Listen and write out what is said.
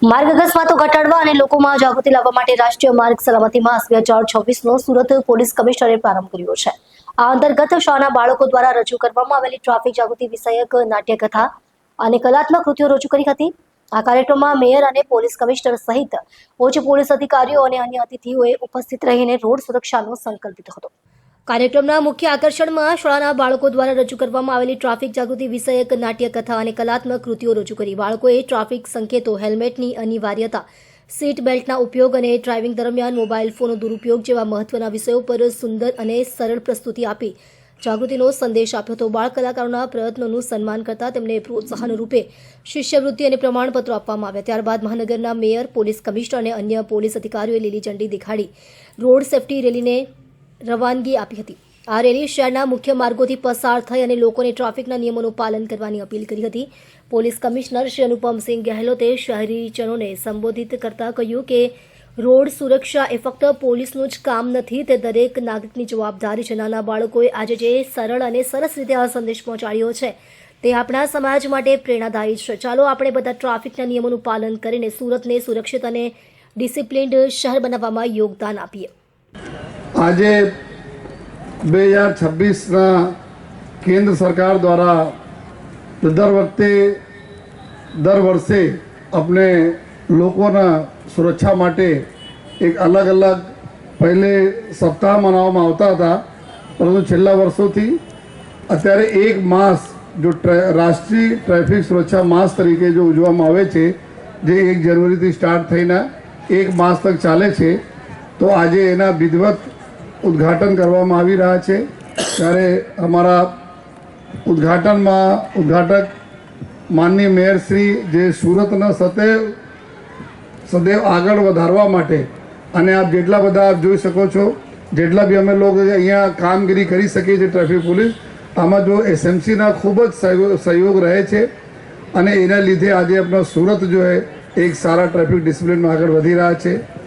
માર્ગ અકસ્માતો ઘટાડવા અને લોકોમાં જાગૃતિ લાવવા માટે રાષ્ટ્રીય માર્ગ સલામતી માસ 2024નો સુરત પોલીસ કમિશનરે પ્રારંભ કર્યો છે। આ અંતર્ગત શાળાના બાળકો દ્વારા રજૂ કરવામાં આવેલી ટ્રાફિક જાગૃતિ વિષયક નાટ્યકથા અને કલાત્મક કૃતિઓ રજૂ કરી હતી। આ કાર્યક્રમમાં મેયર અને પોલીસ કમિશનર સહિત ઉચ્ચ પોલીસ અધિકારીઓ અને અન્ય અતિથિઓએ ઉપસ્થિત રહીને રોડ સુરક્ષાનો સંકલ્પ લીધો હતો। કાર્યક્રમના મુખ્ય આકર્ષણમાં શાળાના બાળકો દ્વારા રજૂ કરવામાં આવેલી ટ્રાફિક જાગૃતિ વિષયક નાટ્યકથા અને કલાત્મક કૃતિઓ રજૂ કરી। બાળકોએ ટ્રાફિક સંકેતો, હેલ્મેટની અનિવાર્યતા, સીટ બેલ્ટના ઉપયોગ અને ડ્રાઇવિંગ દરમિયાન મોબાઈલ ફોનનો દુરુપયોગ જેવા મહત્વના વિષયો પર સુંદર અને સરળ પ્રસ્તુતિ આપી જાગૃતિનો સંદેશ આપ્યો હતો। બાળ કલાકારોના પ્રયત્નોનું સન્માન કરતા તેમને પ્રોત્સાહન રૂપે શિષ્યવૃત્તિ અને પ્રમાણપત્રો આપવામાં આવ્યા। ત્યારબાદ મહાનગરના મેયર, પોલીસ કમિશનર અને અન્ય પોલીસ અધિકારીઓએ લીલી ઝંડી દેખાડી રોડ સેફટી રેલીને રવાનગી આપી હતી। આ રેલી શહેરના મુખ્ય માર્ગોથી પસાર થઈ અને લોકોને ટ્રાફિકના નિયમોનું પાલન કરવાની અપીલ કરી હતી। પોલીસ કમિશનર શ્રી અનુપમસિંહ ગહેલોતે શહેરીજનોને સંબોધિત કરતા કહ્યું કે રોડ સુરક્ષા એ ફક્ત પોલીસનું જ કામ નથી, તે દરેક નાગરિકની જવાબદારી છે। નાના બાળકોએ આજે જે સરળ અને સરસ રીતે આ સંદેશ પહોંચાડ્યો છે તે આપણા સમાજ માટે પ્રેરણાદાયી છે। ચાલો આપણે બધા ટ્રાફિકના નિયમોનું પાલન કરીને સુરતને સુરક્ષિત અને ડિસિપ્લિન્ડ શહેર બનાવવામાં યોગદાન આપીએ। આજે 2026ના કેન્દ્ર સરકાર દ્વારા દર વર્ષે આપણે લોકોના સુરક્ષા માટે એક અલગ પહેલે સપ્તાહ મનાવવામાં આવતા હતા, પરંતુ છેલ્લા વર્ષોથી અત્યારે એક માસ જો રાષ્ટ્રીય ટ્રાફિક સુરક્ષા માસ તરીકે જો ઉજવવામાં આવે છે, જે 1 જનવરીથી સ્ટાર્ટ થઈને એક માસ તક ચાલે છે, તો આજે એના વિધિવત ઉદ્ઘાટન કરવામાં આવી રહ્યા છે। ત્યારે અમારા ઉદ્ઘાટક માનનીય મેયર શ્રી જે સુરતના સદૈવ આગળ વધારવા માટે, અને આપ જેટલા બધા આપ જોઈ શકો છો, જેટલા બી અમે લોકો અહીંયા કામગીરી કરી શકીએ છીએ ટ્રાફિક પોલીસ, આમાં જો એસએમસીના ખૂબ જ સહયોગ રહે છે, અને એના લીધે આજે આપણા સુરત જો એક સારા ટ્રાફિક ડિસિપ્લિનમાં આગળ વધી રહ્યા છે।